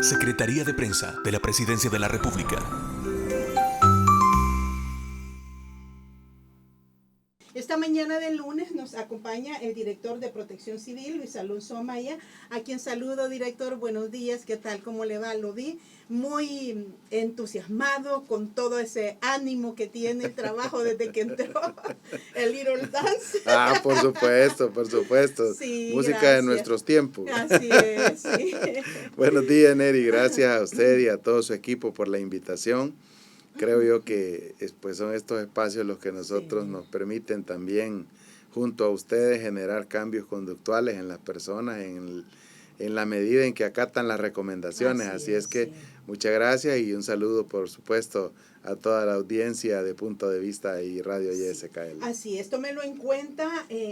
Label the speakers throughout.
Speaker 1: Secretaría de Prensa de la Presidencia de la República.
Speaker 2: Esta mañana del lunes nos acompaña el director de Protección Civil, Luis Alonso Amaya, a quien saludo, director. Buenos días, ¿qué tal? ¿Cómo le va? Lo vi muy entusiasmado, con todo ese ánimo que tiene el trabajo desde que entró el Little Dance.
Speaker 3: Por supuesto, por supuesto.
Speaker 2: Sí,
Speaker 3: Música
Speaker 2: gracias.
Speaker 3: de nuestros tiempos.
Speaker 2: Así es, sí.
Speaker 3: Buenos días, Neri. Gracias a usted y a todo su equipo por la invitación. Creo yo que pues son estos espacios los que nosotros nos permiten también, junto a ustedes, generar cambios conductuales en las personas, en la medida en que acatan las recomendaciones. Así es que muchas gracias y un saludo, por supuesto, a toda la audiencia de Punto de Vista y Radio YSKL.
Speaker 2: Así es, tómelo en cuenta,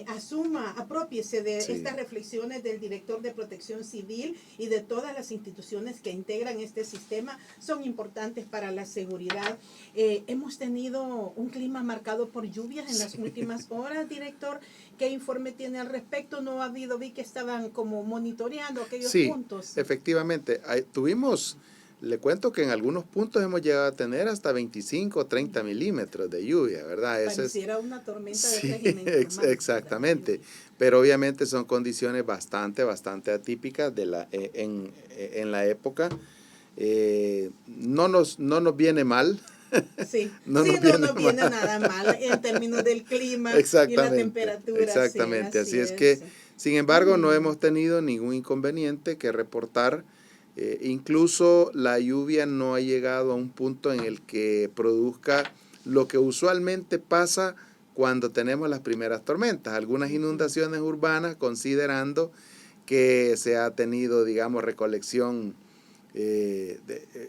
Speaker 2: asuma, apropiese de estas reflexiones del director de Protección Civil y de todas las instituciones que integran este sistema. Son importantes para la seguridad. Hemos tenido un clima marcado por lluvias en las últimas horas, director. ¿Qué informe tiene al respecto? No ha habido, vi que estaban como monitoreando aquellos puntos.
Speaker 3: Sí, efectivamente. Le cuento que en algunos puntos hemos llegado a tener hasta 25 o 30 milímetros de lluvia, ¿verdad?
Speaker 2: Pareciera una tormenta de régimen normal.
Speaker 3: Exactamente, pero obviamente son condiciones bastante atípicas en la época. No nos viene mal.
Speaker 2: Sí, no nos viene nada mal en términos del clima y la temperatura.
Speaker 3: Exactamente, así es que, sin embargo, no hemos tenido ningún inconveniente que reportar. Incluso la lluvia no ha llegado a un punto en el que produzca lo que usualmente pasa cuando tenemos las primeras tormentas, algunas inundaciones urbanas, considerando que se ha tenido, digamos, recolección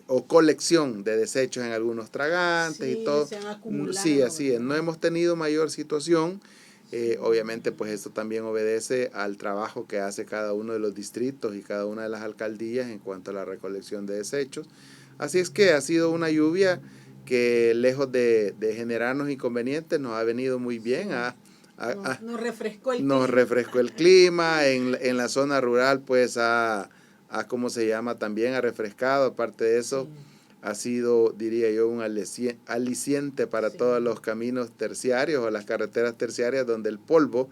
Speaker 3: o colección de desechos en algunos tragantes y todo.
Speaker 2: Se han acumulado,
Speaker 3: sí, así es. No hemos tenido mayor situación. Obviamente, pues esto también obedece al trabajo que hace cada uno de los distritos y cada una de las alcaldías en cuanto a la recolección de desechos. Así es que ha sido una lluvia que, lejos de generarnos inconvenientes, nos ha venido muy bien.
Speaker 2: Nos refrescó
Speaker 3: el clima. En la zona rural, pues ¿cómo se llama? También ha refrescado. Aparte de eso, ha sido, diría yo, un aliciente para todos los caminos terciarios o las carreteras terciarias, donde el polvo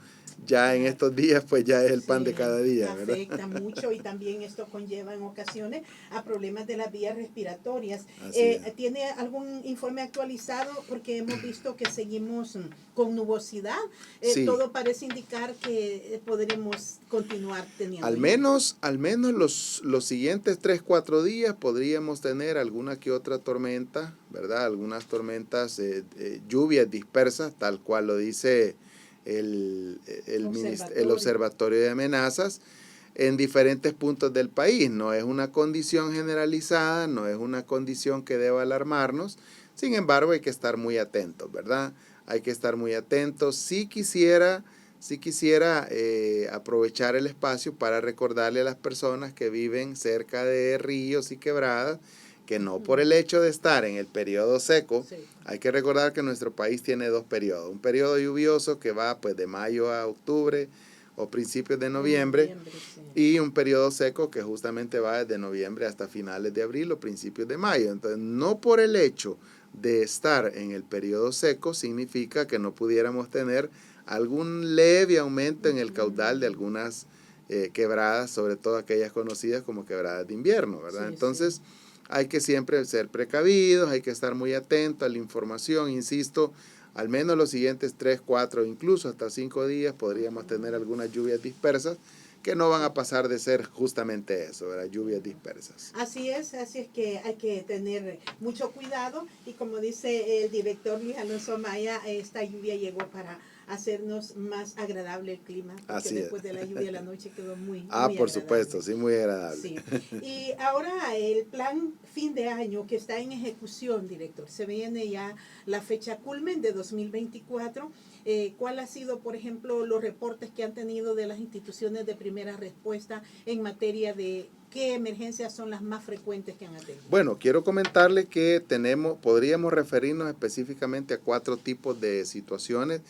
Speaker 3: ya en estos días pues ya es el pan de cada día, ¿verdad?
Speaker 2: Afecta mucho y también esto conlleva en ocasiones a problemas de las vías respiratorias. ¿Tiene algún informe actualizado? Porque hemos visto que seguimos con nubosidad. Todo parece indicar que podremos continuar teniendo.
Speaker 3: Al menos los siguientes 3-4 días podríamos tener alguna que otra tormenta, ¿verdad? Algunas tormentas, lluvias dispersas, tal cual lo dice el Observatorio de Amenazas, en diferentes puntos del país. No es una condición generalizada, no es una condición que deba alarmarnos. Sin embargo, hay que estar muy atentos, ¿verdad? Hay que estar muy atentos. Sí quisiera aprovechar el espacio para recordarle a las personas que viven cerca de ríos y quebradas que no por el hecho de estar en el periodo seco, hay que recordar que nuestro país tiene dos periodos. Un periodo lluvioso que va pues de mayo a octubre o principios de noviembre, y un periodo seco que justamente va desde noviembre hasta finales de abril o principios de mayo. Entonces, no por el hecho de estar en el periodo seco significa que no pudiéramos tener algún leve aumento en el caudal de algunas quebradas, sobre todo aquellas conocidas como quebradas de invierno, ¿verdad? Entonces, hay que siempre ser precavidos, hay que estar muy atentos a la información. Insisto, al menos los siguientes 3, 4, incluso hasta 5 días podríamos tener algunas lluvias dispersas que no van a pasar de ser justamente eso, ¿verdad? Lluvias dispersas.
Speaker 2: Así es que hay que tener mucho cuidado y como dice el director Luis Alonso Amaya, esta lluvia llegó hacernos más agradable el clima, porque
Speaker 3: Así
Speaker 2: después de la lluvia la noche quedó muy
Speaker 3: Ah,
Speaker 2: muy
Speaker 3: por
Speaker 2: agradable.
Speaker 3: supuesto, sí, muy agradable.
Speaker 2: Sí. Y ahora el plan fin de año que está en ejecución, director, se viene ya la fecha culmen de 2024. ¿Cuál ha sido, por ejemplo, los reportes que han tenido de las instituciones de primera respuesta en materia de qué emergencias son las más frecuentes que han atendido?
Speaker 3: Bueno, quiero comentarle que podríamos referirnos específicamente a 4 tipos de situaciones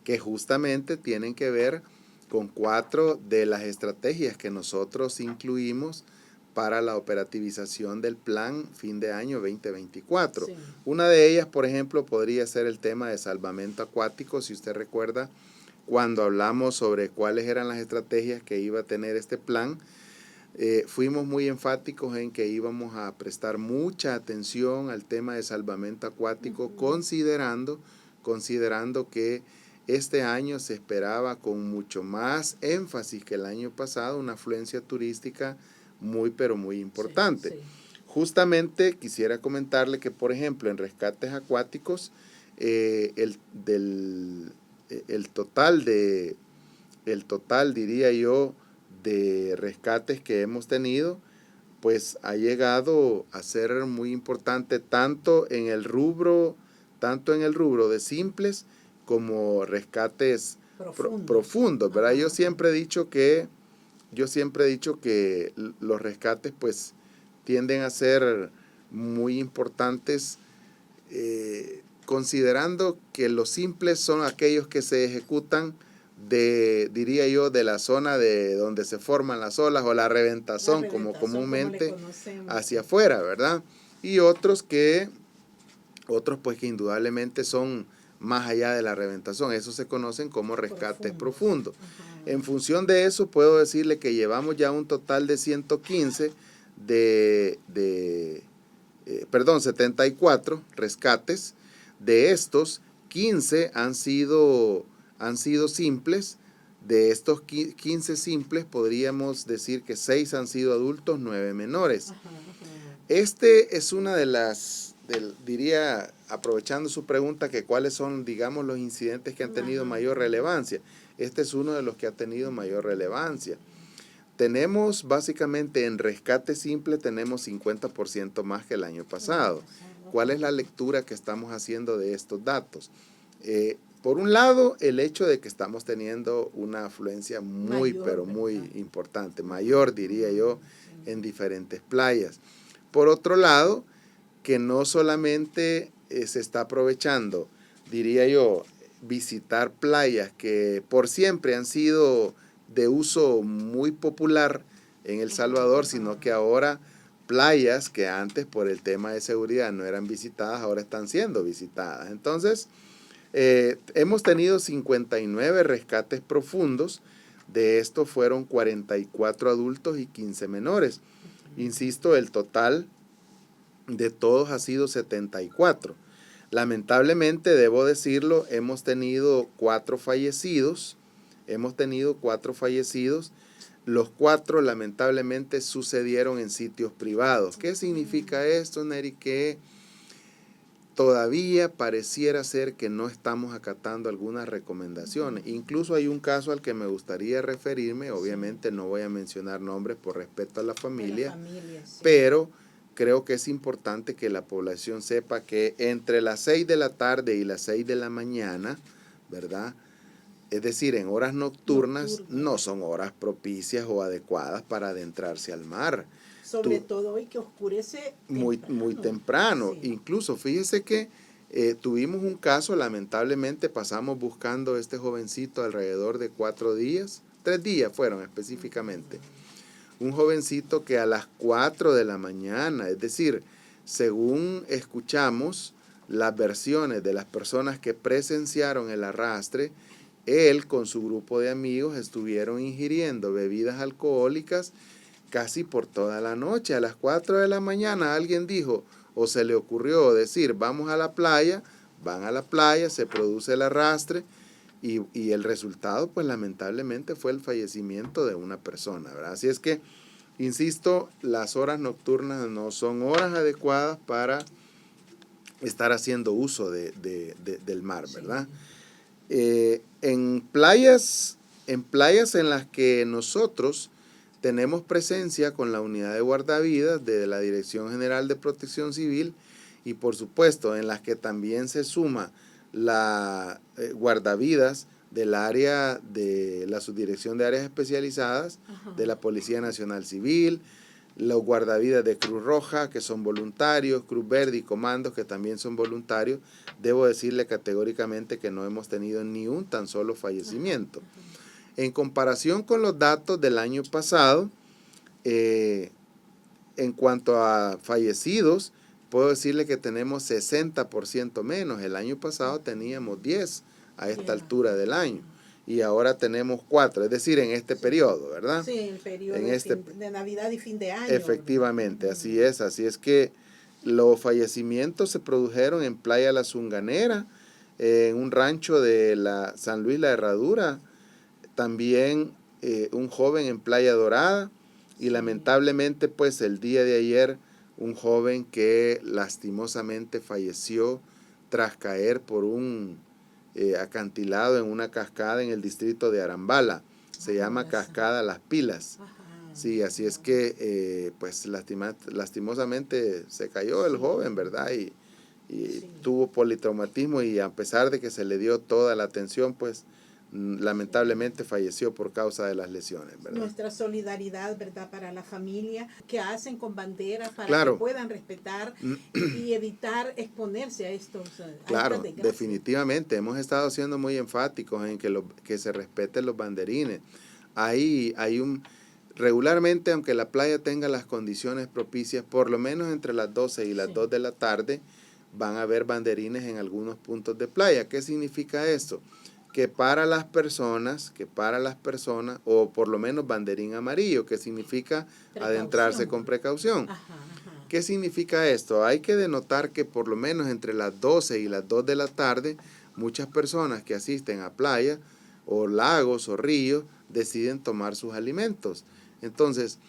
Speaker 3: que justamente tienen que ver con 4 de las estrategias que nosotros incluimos para la operativización del plan fin de año 2024. Sí. Una de ellas, por ejemplo, podría ser el tema de salvamento acuático. Si usted recuerda, cuando hablamos sobre cuáles eran las estrategias que iba a tener este plan, fuimos muy enfáticos en que íbamos a prestar mucha atención al tema de salvamento acuático, considerando que este año se esperaba con mucho más énfasis que el año pasado una afluencia turística muy, pero muy importante. Sí, sí. Justamente quisiera comentarle que, por ejemplo, en rescates acuáticos, el total, diría yo, de rescates que hemos tenido, pues ha llegado a ser muy importante tanto en el rubro de simples como rescates profundos, ¿verdad? Yo siempre he dicho que los rescates pues tienden a ser muy importantes, considerando que los simples son aquellos que se ejecutan diría yo, de la zona de donde se forman las olas o la reventazón, como comúnmente hacia afuera, ¿verdad? Y otros pues que indudablemente son más allá de la reventazón. Esos se conocen como rescates profundos. En función de eso, puedo decirle que llevamos ya un total de 74 rescates. De estos, 15 han sido simples. De estos 15 simples, podríamos decir que 6 han sido adultos, 9 menores. Este es una de las, diría, aprovechando su pregunta, que cuáles son, digamos, los incidentes que han tenido mayor relevancia. Este es uno de los que ha tenido mayor relevancia. Tenemos básicamente en rescate simple, tenemos 50% más que el año pasado. ¿Cuál es la lectura que estamos haciendo de estos datos? Por un lado, el hecho de que estamos teniendo una afluencia muy, pero muy importante, mayor diría yo, en diferentes playas. Por otro lado, que no solamente se está aprovechando, diría yo, visitar playas que por siempre han sido de uso muy popular en El Salvador, sino que ahora playas que antes por el tema de seguridad no eran visitadas, ahora están siendo visitadas. Entonces, hemos tenido 59 rescates profundos, de estos fueron 44 adultos y 15 menores. Insisto, el total de todos ha sido 74. Lamentablemente, debo decirlo, hemos tenido 4 fallecidos. Los 4 lamentablemente sucedieron en sitios privados. ¿Qué significa esto, Neri? Que todavía pareciera ser que no estamos acatando algunas recomendaciones. Incluso hay un caso al que me gustaría referirme. Obviamente no voy a mencionar nombres por respeto a la familia, sí. Pero creo que es importante que la población sepa que entre las 6 de la tarde y las 6 de la mañana, ¿verdad? Es decir, en horas nocturnas no son horas propicias o adecuadas para adentrarse al mar.
Speaker 2: Sobre todo hoy que oscurece
Speaker 3: muy temprano. Sí. Incluso fíjese que tuvimos un caso, lamentablemente pasamos buscando a este jovencito alrededor de 4 días, 3 días fueron específicamente. Un jovencito que a las 4 de la mañana, es decir, según escuchamos las versiones de las personas que presenciaron el arrastre, él con su grupo de amigos estuvieron ingiriendo bebidas alcohólicas casi por toda la noche. A las 4 de la mañana alguien dijo o se le ocurrió decir vamos a la playa, van a la playa, se produce el arrastre y el resultado pues lamentablemente fue el fallecimiento de una persona, ¿verdad? Así es que, insisto, las horas nocturnas no son horas adecuadas para estar haciendo uso del mar, ¿verdad? En playas en las que nosotros tenemos presencia con la unidad de guardavidas de la Dirección General de Protección Civil y por supuesto en las que también se suma la guardavidas del área de la Subdirección de Áreas Especializadas de la Policía Nacional Civil, los guardavidas de Cruz Roja, que son voluntarios, Cruz Verde y comandos, que también son voluntarios, debo decirle categóricamente que no hemos tenido ni un tan solo fallecimiento. En comparación con los datos del año pasado, en cuanto a fallecidos, puedo decirle que tenemos 60% menos. El año pasado teníamos 10 a esta altura del año. Y ahora tenemos 4, es decir, en este periodo, ¿verdad?
Speaker 2: Sí, el periodo de Navidad y fin de año.
Speaker 3: Efectivamente, ¿verdad? Así es que los fallecimientos se produjeron en Playa La Zunganera, en un rancho de San Luis La Herradura, también un joven en Playa Dorada y lamentablemente pues el día de ayer un joven que lastimosamente falleció tras caer por un acantilado en una cascada en el distrito de Arambala. Se llama Cascada Las Pilas. Sí, así es que pues lastimosamente se cayó el joven, ¿verdad? Y tuvo politraumatismo y a pesar de que se le dio toda la atención, pues lamentablemente falleció por causa de las lesiones, ¿verdad?
Speaker 2: Nuestra solidaridad, ¿verdad?, para la familia que hacen con banderas para
Speaker 3: claro.
Speaker 2: que puedan respetar y evitar exponerse a estos
Speaker 3: claro, definitivamente hemos estado siendo muy enfáticos en que se respeten los banderines. Regularmente, aunque la playa tenga las condiciones propicias, por lo menos entre las 12 y las 2 de la tarde van a haber banderines en algunos puntos de playa. ¿Qué significa esto? Que para las personas, o por lo menos banderín amarillo, que significa adentrarse con precaución. ¿Qué significa esto? Hay que denotar que por lo menos entre las 12 y las 2 de la tarde, muchas personas que asisten a playa, o lagos, o ríos, deciden tomar sus alimentos. Entonces,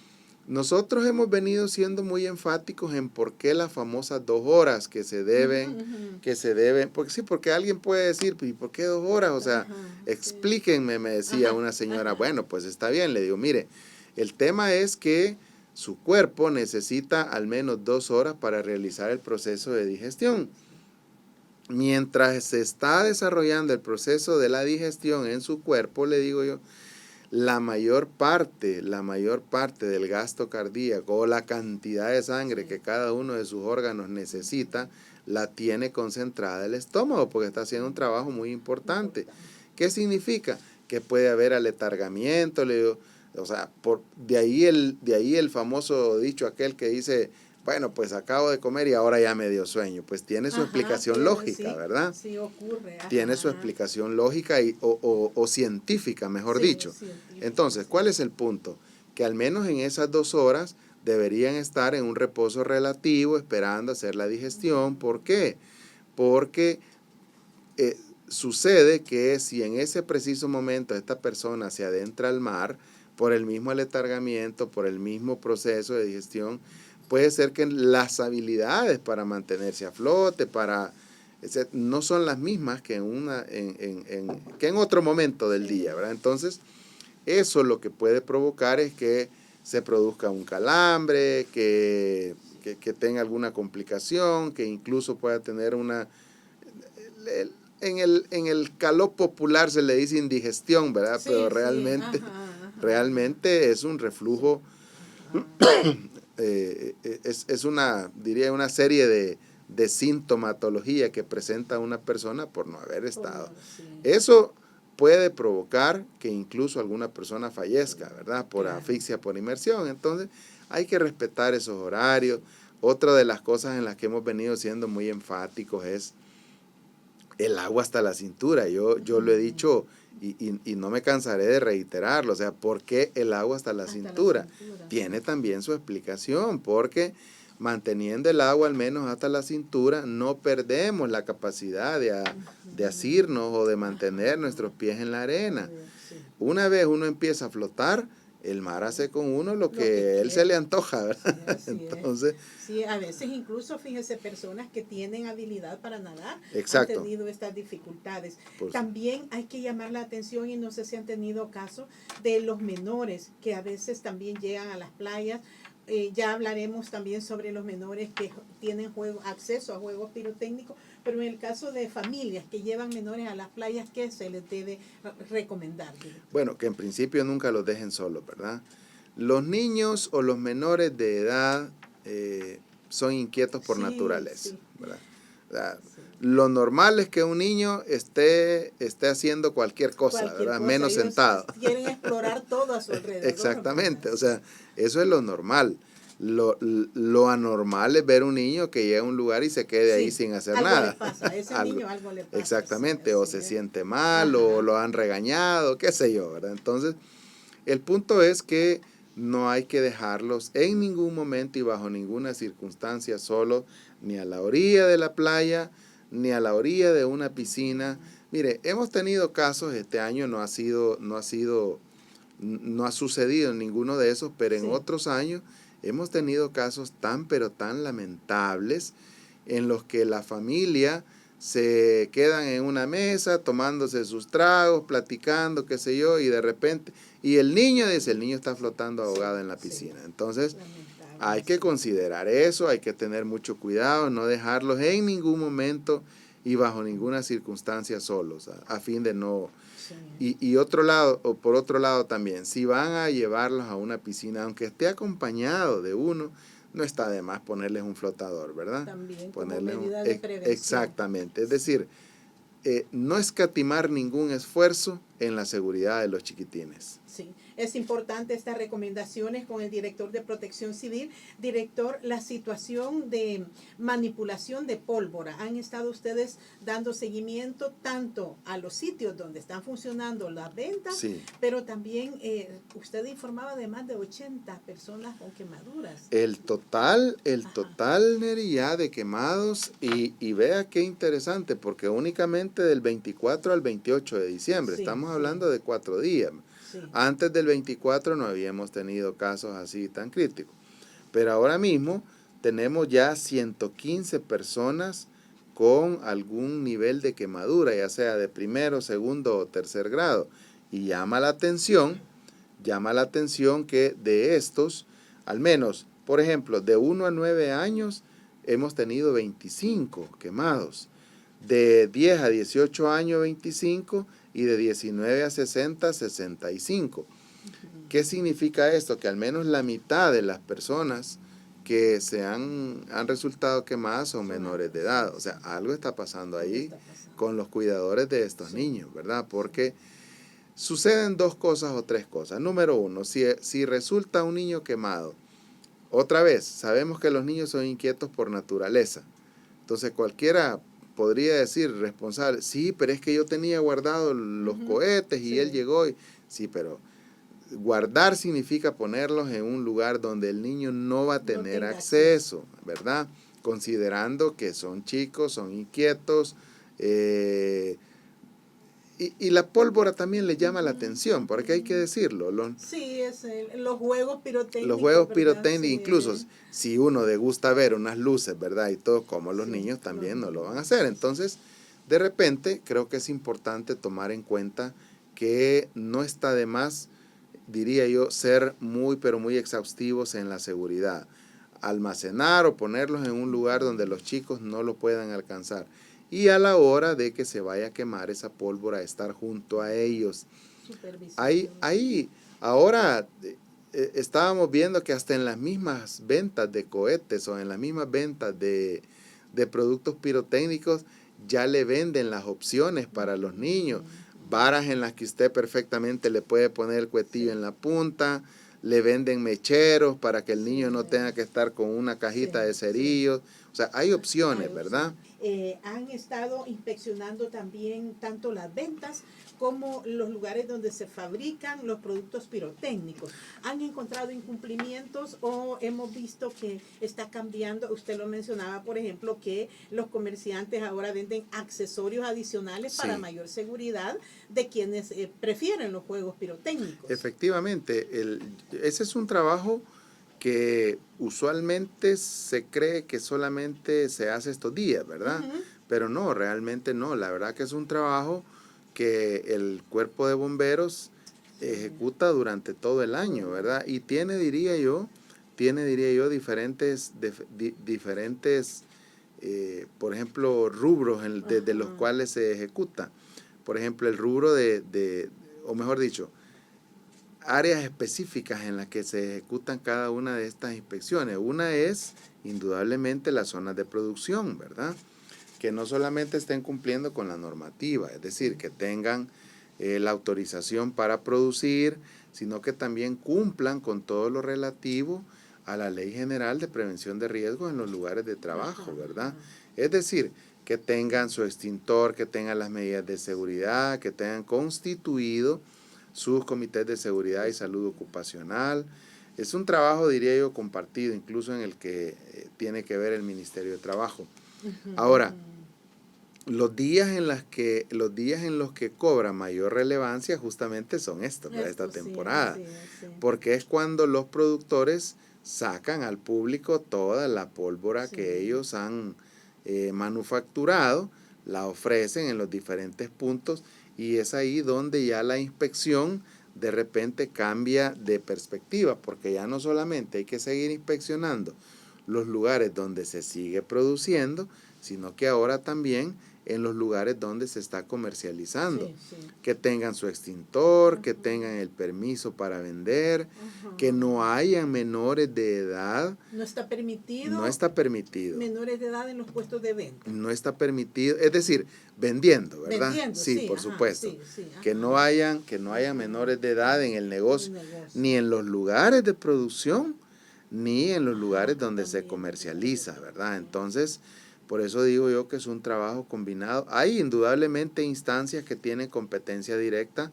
Speaker 3: nosotros hemos venido siendo muy enfáticos en por qué las famosas 2 horas que se deben, porque alguien puede decir, ¿y por qué 2 horas? O sea, explíquenme, me decía una señora. Bueno, pues está bien, le digo, mire, el tema es que su cuerpo necesita al menos 2 horas para realizar el proceso de digestión. Mientras se está desarrollando el proceso de la digestión en su cuerpo, le digo yo, la mayor parte del gasto cardíaco o la cantidad de sangre que cada uno de sus órganos necesita, la tiene concentrada el estómago porque está haciendo un trabajo muy importante. ¿Qué significa? Que puede haber aletargamiento, le digo, o sea, de ahí el famoso dicho aquel que dice, bueno, pues acabo de comer y ahora ya me dio sueño. Pues tiene su explicación lógica, ¿verdad?
Speaker 2: Sí, ocurre.
Speaker 3: Tiene su explicación lógica o científica, mejor dicho.
Speaker 2: Científica.
Speaker 3: Entonces, ¿cuál es el punto? Que al menos en esas 2 horas deberían estar en un reposo relativo, esperando hacer la digestión. ¿Por qué? Porque sucede que si en ese preciso momento esta persona se adentra al mar, por el mismo aletargamiento, por el mismo proceso de digestión, puede ser que las habilidades para mantenerse a flote, no son las mismas que en otro momento del día, ¿verdad? Entonces, eso lo que puede provocar es que se produzca un calambre, que tenga alguna complicación, que incluso pueda tener en el calor popular se le dice indigestión, ¿verdad? Pero realmente es un reflujo, es una serie de sintomatología que presenta una persona por no haber estado. Eso puede provocar que incluso alguna persona fallezca, ¿verdad? Por asfixia, por inmersión. Entonces, hay que respetar esos horarios. Otra de las cosas en las que hemos venido siendo muy enfáticos es el agua hasta la cintura. Yo lo he dicho y no me cansaré de reiterarlo. O sea, ¿por qué el agua hasta la cintura? Tiene también su explicación, porque manteniendo el agua al menos hasta la cintura, no perdemos la capacidad de asirnos o de mantener nuestros pies en la arena. Una vez uno empieza a flotar, el mar hace con uno lo que él se le antoja, ¿verdad?
Speaker 2: Sí,
Speaker 3: Entonces,
Speaker 2: sí, a veces incluso, fíjese, personas que tienen habilidad para nadar
Speaker 3: exacto.
Speaker 2: han tenido estas dificultades.
Speaker 3: Pues,
Speaker 2: También hay que llamar la atención, y no sé si han tenido caso, de los menores que a veces también llegan a las playas. Ya hablaremos también sobre los menores que tienen acceso a juegos pirotécnicos, pero en el caso de familias que llevan menores a las playas, ¿qué se les debe recomendar?
Speaker 3: bueno, que en principio nunca los dejen solos, ¿verdad? Los niños o los menores de edad son inquietos por naturaleza,
Speaker 2: Sí,
Speaker 3: ¿verdad? O sea,
Speaker 2: sí.
Speaker 3: lo normal es que un niño esté haciendo cualquier cosa,
Speaker 2: Cualquier
Speaker 3: ¿verdad?
Speaker 2: cosa,
Speaker 3: Menos
Speaker 2: ellos
Speaker 3: sentado.
Speaker 2: quieren explorar todo a su alrededor.
Speaker 3: Exactamente,
Speaker 2: ¿Verdad?
Speaker 3: o sea, eso es lo normal. Lo anormal es ver un niño que llega a un lugar y se quede ahí
Speaker 2: Sí,
Speaker 3: sin hacer
Speaker 2: algo
Speaker 3: nada.
Speaker 2: le pasa, a ese niño algo le pasa.
Speaker 3: Exactamente,
Speaker 2: Sí,
Speaker 3: o
Speaker 2: así
Speaker 3: se
Speaker 2: es.
Speaker 3: siente mal,
Speaker 2: Ajá.
Speaker 3: o lo han regañado, qué sé yo, ¿verdad? Entonces, el punto es que no hay que dejarlos en ningún momento y bajo ninguna circunstancia solos, ni a la orilla de la playa, ni a la orilla de una piscina. Mire, hemos tenido casos, este año no ha sucedido en ninguno de esos, pero en
Speaker 2: Sí.
Speaker 3: otros años hemos tenido casos tan pero tan lamentables en los que la familia se quedan en una mesa tomándose sus tragos, platicando, qué sé yo, y de repente, y el niño está flotando ahogado en la piscina. Entonces, hay que considerar eso, hay que tener mucho cuidado, no dejarlos en ningún momento y bajo ninguna circunstancia solos, a fin de no... Y por otro lado también, si van a llevarlos a una piscina, aunque esté acompañado de uno, no está de más ponerles un flotador, ¿verdad?
Speaker 2: También como medida de prevención.
Speaker 3: Exactamente, es decir, no escatimar ningún esfuerzo en la seguridad de los chiquitines.
Speaker 2: Sí, es importante estas recomendaciones con el director de Protección Civil. Director, la situación de manipulación de pólvora, ¿han estado ustedes dando seguimiento tanto a los sitios donde están funcionando las ventas,
Speaker 3: Sí.
Speaker 2: pero también usted informaba de más de 80 personas con quemaduras?
Speaker 3: El total, Neri, ya de quemados, y vea qué interesante, porque únicamente del 24 al 28 de diciembre,
Speaker 2: Sí,
Speaker 3: estamos
Speaker 2: sí.
Speaker 3: hablando de 4 días.
Speaker 2: Sí.
Speaker 3: Antes del 24 no habíamos tenido casos así tan críticos. Pero ahora mismo tenemos ya 115 personas con algún nivel de quemadura, ya sea de primero, segundo o tercer grado. Y llama la atención que de estos, al menos, por ejemplo, de 1 a 9 años, hemos tenido 25 quemados. De 10 a 18 años, 25, y de 19 a 60, 65. ¿Qué significa esto? Que al menos la mitad de las personas que han resultado quemadas son menores de edad. O sea, algo está pasando ahí con los cuidadores de estos niños, ¿verdad? Porque suceden dos cosas o tres cosas. Número uno, si resulta un niño quemado, otra vez, sabemos que los niños son inquietos por naturaleza. Entonces cualquiera podría decir responsable, sí, pero es que yo tenía guardado los cohetes y él llegó. Sí, pero guardar significa ponerlos en un lugar donde el niño no va a tener acceso, ¿verdad? Considerando que son chicos, son inquietos, y la pólvora también le llama la atención, porque hay que decirlo.
Speaker 2: Sí, los juegos pirotécnicos.
Speaker 3: Los juegos pirotécnicos,
Speaker 2: sí.
Speaker 3: incluso si uno le gusta ver unas luces, ¿verdad? Y todo, como los niños también no lo van a hacer. Entonces, de repente, creo que es importante tomar en cuenta que no está de más, diría yo, ser muy, pero muy exhaustivos en la seguridad. Almacenar o ponerlos en un lugar donde los chicos no lo puedan alcanzar. Y a la hora de que se vaya a quemar esa pólvora, estar junto a ellos. Ahora estábamos viendo que hasta en las mismas ventas de cohetes o en las mismas ventas de productos pirotécnicos ya le venden las opciones para los niños. Varas en las que usted perfectamente le puede poner el cuetillo en la punta, le venden mecheros para que el niño no tenga que estar con una cajita de cerillos. O sea, hay opciones, ¿verdad?
Speaker 2: Han estado inspeccionando también tanto las ventas como los lugares donde se fabrican los productos pirotécnicos. ¿Han encontrado incumplimientos o hemos visto que está cambiando? Usted lo mencionaba, por ejemplo, que los comerciantes ahora venden accesorios adicionales para mayor seguridad de quienes prefieren los juegos pirotécnicos.
Speaker 3: Efectivamente, ese es un trabajo que usualmente se cree que solamente se hace estos días, ¿verdad? Pero no, realmente no. La verdad que es un trabajo que el cuerpo de bomberos ejecuta durante todo el año, ¿verdad? Y tiene, diría yo, diferentes, por ejemplo, rubros desde los cuales se ejecuta. Por ejemplo, el rubro o mejor dicho, áreas específicas en las que se ejecutan cada una de estas inspecciones. Una es, indudablemente, las zonas de producción, ¿verdad? Que no solamente estén cumpliendo con la normativa, es decir, que tengan la autorización para producir, sino que también cumplan con todo lo relativo a la Ley General de Prevención de Riesgos en los lugares de trabajo, ¿verdad? Es decir, que tengan su extintor, que tengan las medidas de seguridad, que tengan constituido sus comités de seguridad y salud ocupacional. Es un trabajo, diría yo, compartido, incluso en el que tiene que ver el Ministerio de Trabajo. Ahora, los días en los que cobra mayor relevancia justamente son esta temporada, porque es cuando los productores sacan al público toda la pólvora que ellos han manufacturado, la ofrecen en los diferentes puntos, y es ahí donde ya la inspección de repente cambia de perspectiva, porque ya no solamente hay que seguir inspeccionando los lugares donde se sigue produciendo, sino que ahora también en los lugares donde se está comercializando, que tengan su extintor, que tengan el permiso para vender, que no hayan menores de edad.
Speaker 2: No está permitido.
Speaker 3: No está permitido.
Speaker 2: Menores de edad en los puestos de venta.
Speaker 3: No está permitido, es decir, vendiendo, ¿verdad?
Speaker 2: Vendiendo,
Speaker 3: sí, por supuesto. Que no hayan menores de edad en el negocio, ni en los lugares de producción, ni en los lugares donde se comercializa, ¿verdad? Entonces, por eso digo yo que es un trabajo combinado. Hay indudablemente instancias que tienen competencia directa,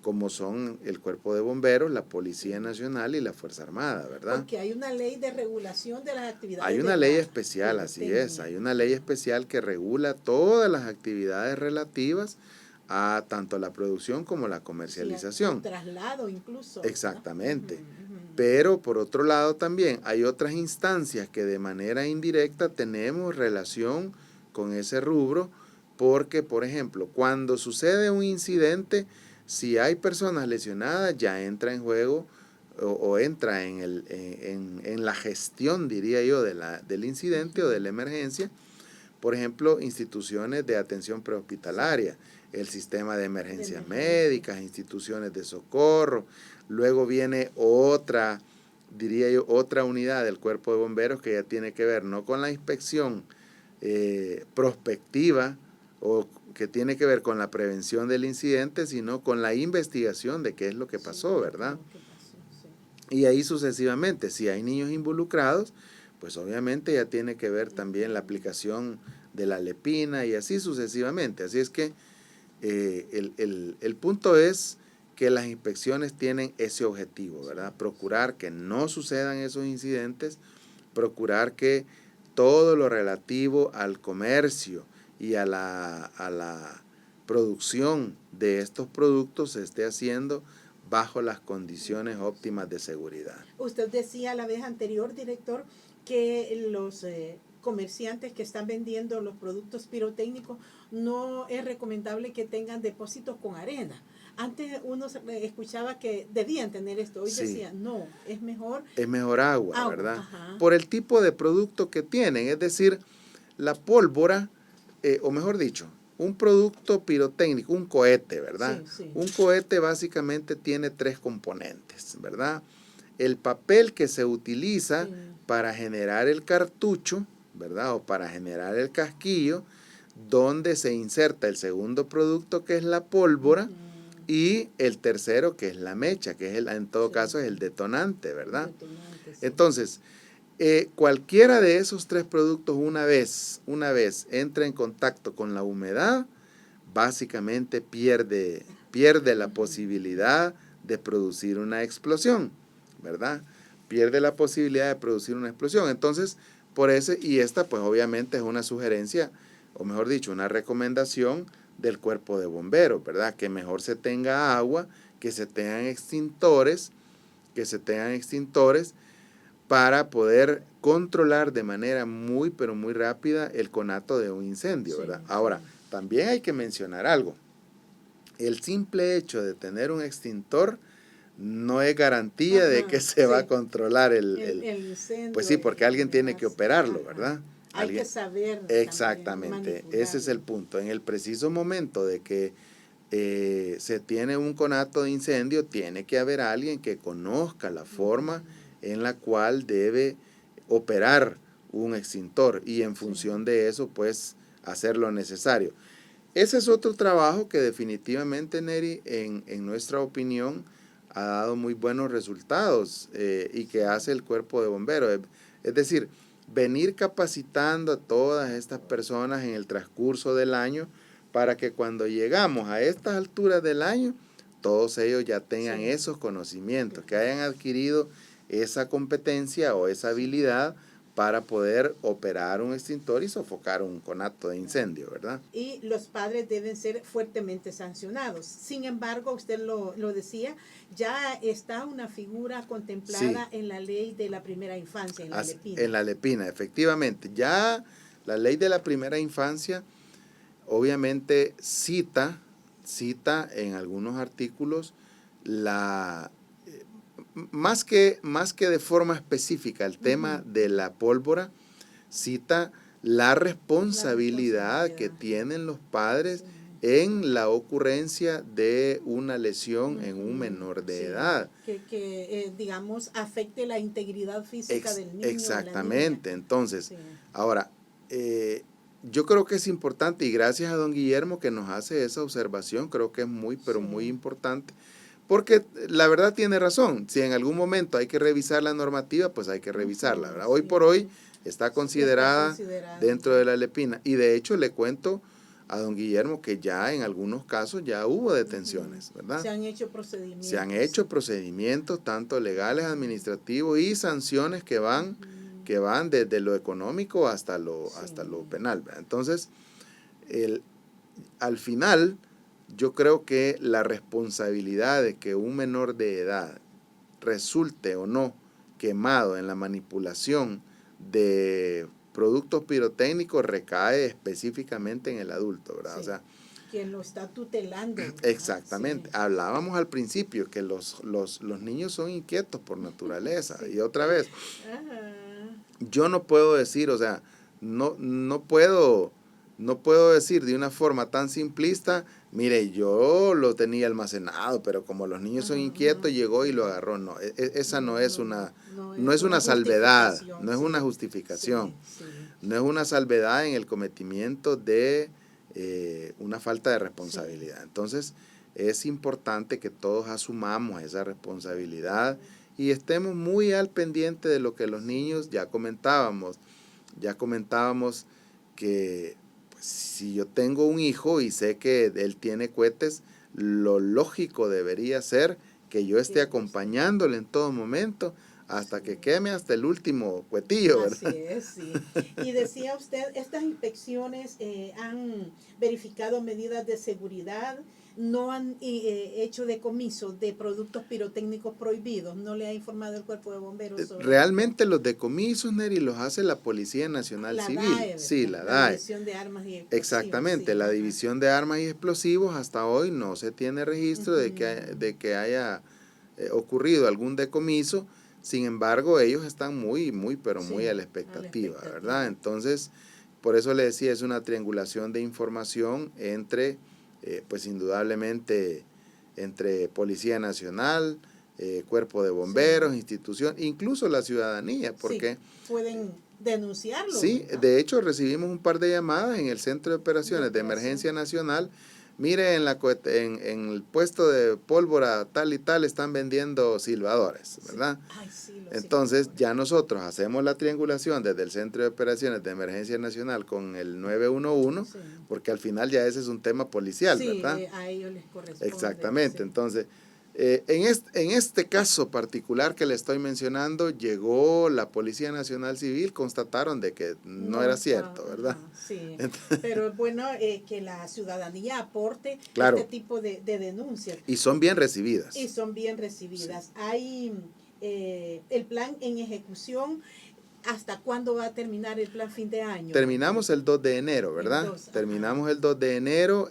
Speaker 3: como son el Cuerpo de Bomberos, la Policía Nacional y la Fuerza Armada, ¿verdad?
Speaker 2: Porque hay una ley de regulación de las actividades.
Speaker 3: Hay una ley especial, así es. Hay una ley especial que regula todas las actividades relativas a tanto la producción como la comercialización.
Speaker 2: El traslado incluso.
Speaker 3: Exactamente. Pero por otro lado también hay otras instancias que de manera indirecta tenemos relación con ese rubro, porque por ejemplo, cuando sucede un incidente, si hay personas lesionadas, ya entra en juego o entra en la gestión, diría yo, del incidente o de la emergencia, por ejemplo, instituciones de atención prehospitalaria, el sistema de emergencias médicas, instituciones de socorro. Luego viene otra unidad del Cuerpo de Bomberos que ya tiene que ver no con la inspección prospectiva o que tiene que ver con la prevención del incidente, sino con la investigación de qué es lo que pasó, ¿verdad? Y ahí sucesivamente, si hay niños involucrados, pues obviamente ya tiene que ver también la aplicación de la lepina y así sucesivamente. Así es que el punto es que las inspecciones tienen ese objetivo, ¿verdad? Procurar que no sucedan esos incidentes, procurar que todo lo relativo al comercio y a la producción de estos productos se esté haciendo bajo las condiciones óptimas de seguridad.
Speaker 2: Usted decía la vez anterior, director, que los comerciantes que están vendiendo los productos pirotécnicos no es recomendable que tengan depósitos con arena. Antes uno escuchaba que debían tener esto, hoy decía, no, es mejor...
Speaker 3: Es mejor agua, ¿verdad? Por el tipo de producto que tienen, es decir, la pólvora, o mejor dicho, un producto pirotécnico, un cohete, ¿verdad? Un cohete básicamente tiene 3 componentes, ¿verdad? El papel que se utiliza para generar el cartucho, ¿verdad? O para generar el casquillo, donde se inserta el segundo producto, que es la pólvora, y el tercero, que es la mecha, que es en todo caso es el detonante, ¿verdad? Entonces, Cualquiera de esos 3 productos una vez entra en contacto con la humedad, básicamente pierde la posibilidad de producir una explosión, ¿verdad? Pierde la posibilidad de producir una explosión. Entonces, por eso, y esta pues obviamente es una sugerencia, o mejor dicho, una recomendación del cuerpo de bomberos, ¿verdad? Que mejor se tenga agua, que se tengan extintores, para poder controlar de manera muy, pero muy rápida el conato de un incendio, ¿verdad? Sí. Ahora, también hay que mencionar algo. El simple hecho de tener un extintor no es garantía de que se va a controlar el incendio. Pues sí, porque alguien tiene que operarlo, ¿verdad?
Speaker 2: Hay que saber.
Speaker 3: Exactamente, ese es el punto. En el preciso momento de que se tiene un conato de incendio, tiene que haber alguien que conozca la forma en la cual debe operar un extintor y en función de eso, pues, hacer lo necesario. Ese es otro trabajo que definitivamente, Neri, en nuestra opinión, ha dado muy buenos resultados y que hace el cuerpo de bomberos. Es decir, venir capacitando a todas estas personas en el transcurso del año para que cuando llegamos a estas alturas del año, todos ellos ya tengan esos conocimientos, que hayan adquirido esa competencia o esa habilidad para poder operar un extintor y sofocar un conato de incendio, ¿verdad?
Speaker 2: Y los padres deben ser fuertemente sancionados. Sin embargo, usted lo decía, ya está una figura contemplada en la ley de la primera infancia, en la LEPINA.
Speaker 3: En la LEPINA, efectivamente. Ya la ley de la primera infancia obviamente cita en algunos artículos más que de forma específica el tema de la pólvora, cita la responsabilidad que tienen los padres en la ocurrencia de una lesión en un menor de edad.
Speaker 2: Que digamos, afecte la integridad física del niño.
Speaker 3: Exactamente. Entonces, ahora, yo creo que es importante, y gracias a don Guillermo que nos hace esa observación, creo que es muy, pero muy importante, porque la verdad tiene razón. Si en algún momento hay que revisar la normativa, pues hay que revisarla, ¿verdad? Hoy por hoy está considerada dentro de la LEPINA. Y de hecho le cuento a don Guillermo que ya en algunos casos ya hubo detenciones, ¿verdad?
Speaker 2: Se han hecho procedimientos.
Speaker 3: Se han hecho procedimientos tanto legales, administrativos y sanciones que van desde lo económico hasta lo penal, ¿verdad? Entonces, al final, yo creo que la responsabilidad de que un menor de edad resulte o no quemado en la manipulación de productos pirotécnicos recae específicamente en el adulto, ¿verdad?
Speaker 2: Sí,
Speaker 3: o sea,
Speaker 2: quien lo está tutelando, ¿verdad?
Speaker 3: Exactamente. Sí. Hablábamos al principio que los niños son inquietos por naturaleza. Y otra vez, yo no puedo decir, o sea, no puedo decir de una forma tan simplista, mire, yo lo tenía almacenado, pero como los niños son inquietos, llegó y lo agarró. No, esa no es una salvedad, no es una justificación, no es una salvedad en el cometimiento de una falta de responsabilidad. Entonces, es importante que todos asumamos esa responsabilidad y estemos muy al pendiente de lo que los niños, ya comentábamos que si yo tengo un hijo y sé que él tiene cohetes, lo lógico debería ser que yo esté acompañándole en todo momento hasta que queme hasta el último cuetillo, ¿verdad?
Speaker 2: Así es, sí. Y decía usted, estas inspecciones han verificado medidas de seguridad, no han hecho decomiso de productos pirotécnicos prohibidos, no le ha informado el cuerpo de bomberos sobre
Speaker 3: realmente esto. Los decomisos, Neri, los hace la Policía Nacional Civil.
Speaker 2: DAE,
Speaker 3: sí, la
Speaker 2: DAE. La División de Armas y Explosivos.
Speaker 3: Exactamente, sí, la División de Armas y Explosivos hasta hoy no se tiene registro de que haya ocurrido algún decomiso. Sin embargo, ellos están muy a la expectativa, ¿verdad? Entonces, por eso le decía, es una triangulación de información entre, pues indudablemente, entre Policía Nacional, Cuerpo de Bomberos, institución, incluso la ciudadanía, porque
Speaker 2: pueden denunciarlo.
Speaker 3: Sí, ¿verdad? De hecho, recibimos un par de llamadas en el Centro de Operaciones de Emergencia Nacional mire, en el puesto de pólvora tal y tal están vendiendo silbadores, ¿verdad?
Speaker 2: Sí. Ay, sí,
Speaker 3: Entonces ya nosotros hacemos la triangulación desde el Centro de Operaciones de Emergencia Nacional con el 911,
Speaker 2: sí.
Speaker 3: Porque al final ya ese es un tema policial,
Speaker 2: Sí,
Speaker 3: ¿verdad?
Speaker 2: a ellos les corresponde.
Speaker 3: Exactamente,
Speaker 2: Sí.
Speaker 3: entonces en este caso particular que le estoy mencionando, llegó la Policía Nacional Civil, constataron de que no era cierto, ¿verdad?
Speaker 2: Sí,
Speaker 3: Entonces,
Speaker 2: pero es bueno que la ciudadanía aporte
Speaker 3: claro,
Speaker 2: este tipo de denuncias.
Speaker 3: y son bien recibidas.
Speaker 2: Y son bien recibidas. Sí. Hay el plan en ejecución. ¿Hasta cuándo va a terminar el plan fin de año?
Speaker 3: Terminamos el 2 de enero, ¿verdad? Terminamos el 2 de enero.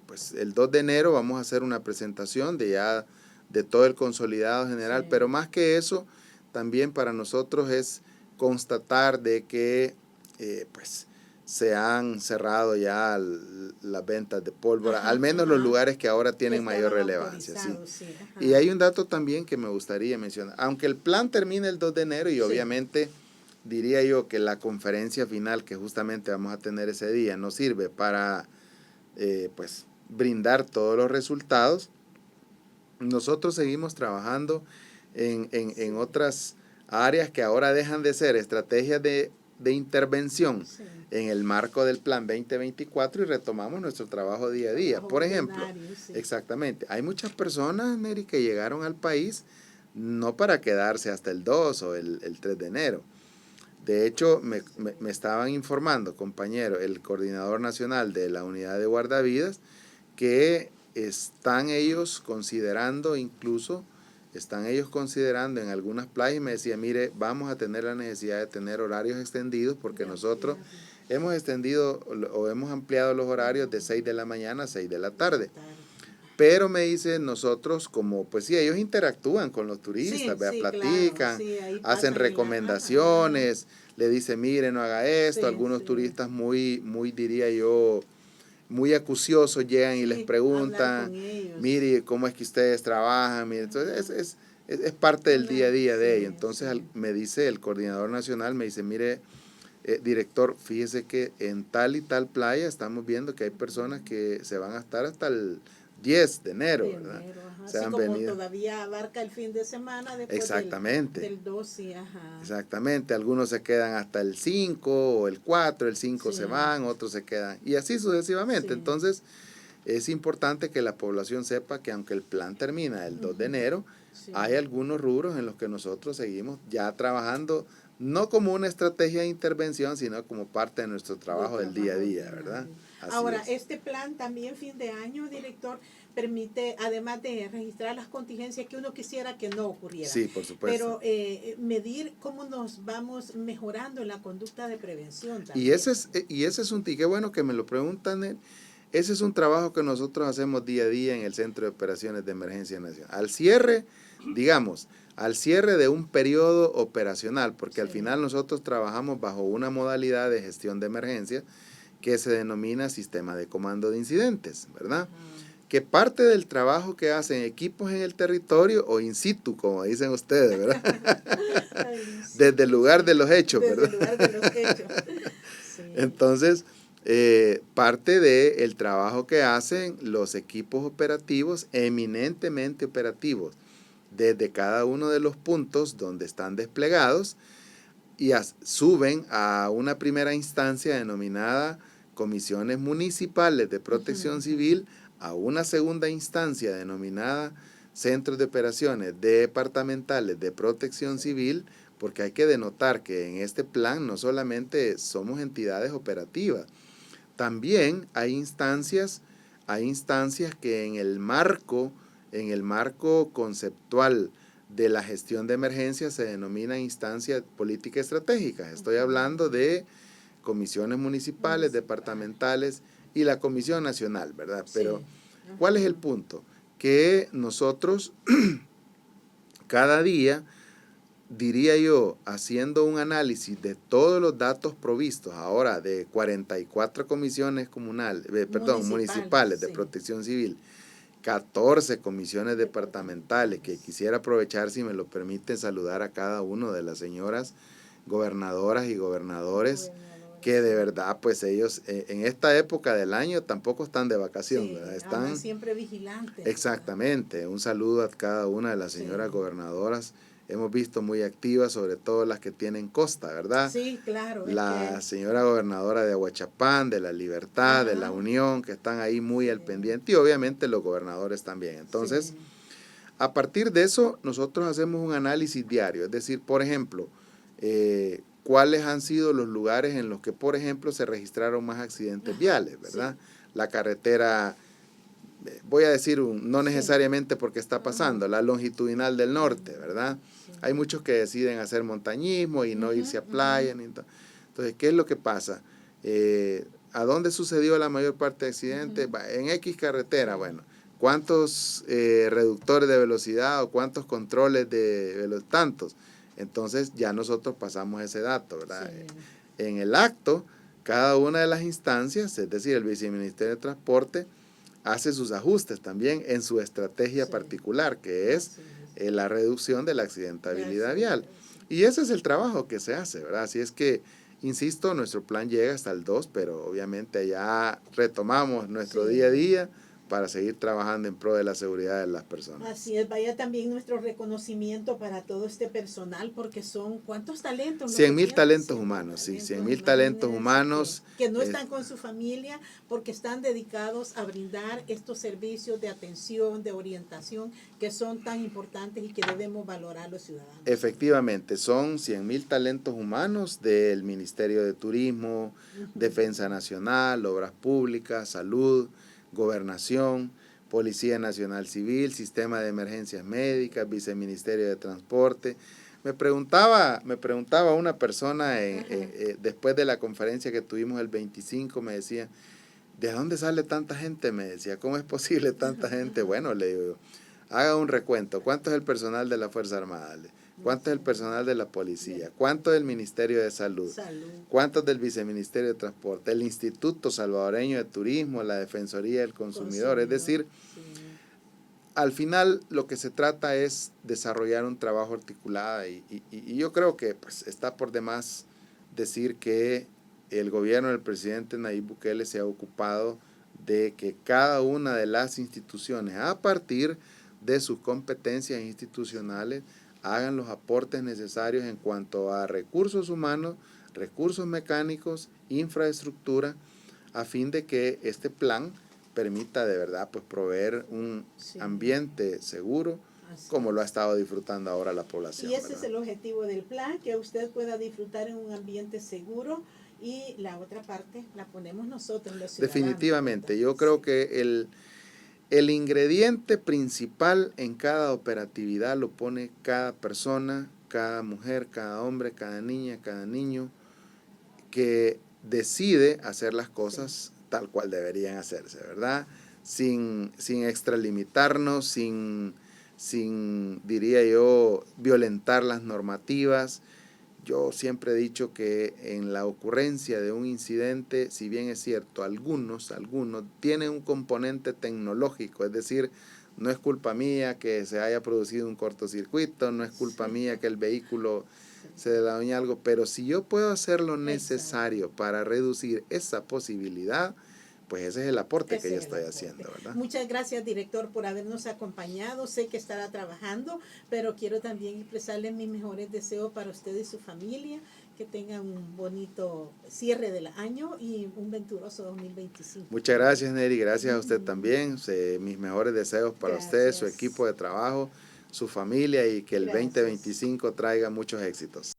Speaker 3: Pues el 2 de enero vamos a hacer una presentación de todo el consolidado general, sí. Pero más que eso, también para nosotros es constatar de que pues se han cerrado ya las ventas de pólvora, al menos los lugares que ahora tienen mayor relevancia. Sí. Sí, y hay un dato también que me gustaría mencionar. Aunque el plan termine el 2 de enero y sí. Obviamente diría yo que la conferencia final que justamente vamos a tener ese día nos sirve para pues brindar todos los resultados, nosotros seguimos trabajando en otras áreas que ahora dejan de ser estrategias de intervención sí. En el marco del plan 2024 y retomamos nuestro trabajo día a día. Por ejemplo, sí. Exactamente, hay muchas personas, Neri, que llegaron al país no para quedarse hasta el 2 o el 3 de enero. De hecho, me estaban informando, compañero, el coordinador nacional de la unidad de guardavidas, que están ellos considerando en algunas playas, y me decía, mire, vamos a tener la necesidad de tener horarios extendidos porque nosotros hemos extendido o hemos ampliado los horarios de 6 de la mañana a 6 de la tarde. Pero me dice, nosotros como, pues sí, ellos interactúan con los turistas, sí, platican, claro, sí, hacen recomendaciones, le dicen, mire, no haga esto, sí, algunos turistas muy, diría yo, muy acuciosos llegan y les preguntan, mire, ¿cómo es que ustedes trabajan? Mire, entonces es parte del día a día de ellos. Entonces me dice el coordinador nacional, me dice, mire, director, fíjese que en tal y tal playa estamos viendo que hay personas que se van a estar hasta el 10 de enero, ¿verdad?
Speaker 2: Se han como venido. Todavía abarca el fin de semana después
Speaker 3: exactamente.
Speaker 2: Del 12, ajá.
Speaker 3: Exactamente, algunos se quedan hasta el 5 o el 4, el 5 sí. Se van, otros se quedan, y así sucesivamente. Sí. Entonces, es importante que la población sepa que aunque el plan termina el 2 de enero, sí. Hay algunos rubros en los que nosotros seguimos ya trabajando, no como una estrategia de intervención, sino como parte de nuestro trabajo del día a día, ¿verdad?
Speaker 2: Así ahora, este plan también fin de año, director, permite, además de registrar las contingencias que uno quisiera que no ocurrieran.
Speaker 3: Sí, por supuesto.
Speaker 2: Pero medir cómo nos vamos mejorando en la conducta de prevención también.
Speaker 3: Y ese es un, y qué bueno que me lo preguntan, ese es un trabajo que nosotros hacemos día a día en el Centro de Operaciones de Emergencia Nacional. Al cierre, digamos, al cierre de un periodo operacional, porque sí. Al final nosotros trabajamos bajo una modalidad de gestión de emergencia que se denomina sistema de comando de incidentes, ¿verdad? Que parte del trabajo que hacen equipos en el territorio o in situ, como dicen ustedes, ¿verdad? Desde el lugar de los hechos, ¿verdad? Desde el lugar de los hechos. Sí. Entonces, parte del trabajo que hacen los equipos operativos, eminentemente operativos, desde cada uno de los puntos donde están desplegados y suben a una primera instancia denominada comisiones municipales de protección civil, a una segunda instancia denominada centros de operaciones departamentales de protección civil, porque hay que denotar que en este plan no solamente somos entidades operativas, también hay instancias que en el marco conceptual de la gestión de emergencias se denomina instancias políticas estratégicas. Estoy hablando de comisiones municipales, departamentales y la Comisión Nacional, ¿verdad? Pero, ¿cuál es el punto? Que nosotros cada día, diría yo, haciendo un análisis de todos los datos provistos ahora de 44 comisiones municipales de protección civil, 14 comisiones departamentales, que quisiera aprovechar, si me lo permiten, saludar a cada uno de las señoras gobernadoras y gobernadores que de verdad, pues ellos en esta época del año tampoco están de vacación,
Speaker 2: Sí,
Speaker 3: ¿verdad? Están
Speaker 2: siempre vigilantes.
Speaker 3: Exactamente. Un saludo a cada una de las señoras gobernadoras. Hemos visto muy activas, sobre todo las que tienen costa, ¿verdad?
Speaker 2: Sí, claro.
Speaker 3: La señora gobernadora de Aguachapán, de La Libertad, de La Unión, que están ahí muy al pendiente, y obviamente los gobernadores también. Entonces, a partir de eso, nosotros hacemos un análisis diario, es decir, por ejemplo, cuáles han sido los lugares en los que, por ejemplo, se registraron más accidentes viales, ¿verdad? La carretera, voy a decir, no necesariamente porque está pasando, la longitudinal del norte, ¿verdad? Hay muchos que deciden hacer montañismo y no irse a playa. Entonces, ¿qué es lo que pasa? ¿A dónde sucedió la mayor parte de accidentes? En X carretera, bueno, ¿cuántos reductores de velocidad o cuántos controles de velocidad? Tantos. Entonces, ya nosotros pasamos ese dato, ¿verdad? Sí. En el acto, cada una de las instancias, es decir, el Viceministerio de Transporte, hace sus ajustes también en su estrategia particular, que es la reducción de la accidentabilidad vial. Y ese es el trabajo que se hace, ¿verdad? Así es que, insisto, nuestro plan llega hasta el 2, pero obviamente ya retomamos nuestro día a día para seguir trabajando en pro de la seguridad de las personas.
Speaker 2: Así es, vaya también nuestro reconocimiento para todo este personal, porque son, ¿cuántos talentos?
Speaker 3: 100,000 talentos humanos, sí, 100,000 talentos humanos.
Speaker 2: Que no están con su familia porque están dedicados a brindar estos servicios de atención, de orientación, que son tan importantes y que debemos valorar los ciudadanos.
Speaker 3: Efectivamente, son 100,000 talentos humanos del Ministerio de Turismo, Defensa Nacional, Obras Públicas, Salud, Gobernación, Policía Nacional Civil, Sistema de Emergencias Médicas, Viceministerio de Transporte. Me preguntaba una persona después de la conferencia que tuvimos el 25, me decía, ¿de dónde sale tanta gente? Me decía, ¿cómo es posible tanta gente? Bueno, le digo, haga un recuento. ¿Cuánto es el personal de la Fuerza Armada? ¿Cuánto es el personal de la policía? ¿Cuánto del Ministerio de Salud? ¿Cuánto del Viceministerio de Transporte? El Instituto Salvadoreño de Turismo, la Defensoría del Consumidor. Es decir, al final lo que se trata es desarrollar un trabajo articulado y yo creo que pues, está por demás decir que el gobierno del presidente Nayib Bukele se ha ocupado de que cada una de las instituciones, a partir de sus competencias institucionales, hagan los aportes necesarios en cuanto a recursos humanos, recursos mecánicos, infraestructura, a fin de que este plan permita de verdad pues proveer un ambiente seguro, como lo ha estado disfrutando ahora la población.
Speaker 2: Y ese es el objetivo del plan, que usted pueda disfrutar en un ambiente seguro, y la otra parte la ponemos nosotros, los ciudadanos.
Speaker 3: Definitivamente, yo creo que el ingrediente principal en cada operatividad lo pone cada persona, cada mujer, cada hombre, cada niña, cada niño, que decide hacer las cosas tal cual deberían hacerse, ¿verdad? Sin extralimitarnos, sin, diría yo, violentar las normativas. Yo siempre he dicho que en la ocurrencia de un incidente, si bien es cierto, algunos tienen un componente tecnológico, es decir, no es culpa mía que se haya producido un cortocircuito, no es culpa mía que el vehículo se le dañe algo, pero si yo puedo hacer lo necesario para reducir esa posibilidad, pues ese es el aporte que yo estoy haciendo, ¿verdad?
Speaker 2: Muchas gracias, director, por habernos acompañado. Sé que estará trabajando, pero quiero también expresarle mis mejores deseos para usted y su familia, que tengan un bonito cierre del año y un venturoso 2025.
Speaker 3: Muchas gracias, Neri, gracias a usted también. Mis mejores deseos para usted, su equipo de trabajo, su familia, y que el 2025 traiga muchos éxitos.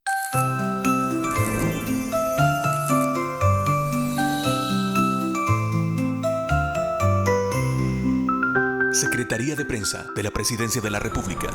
Speaker 1: Secretaría de Prensa de la Presidencia de la República.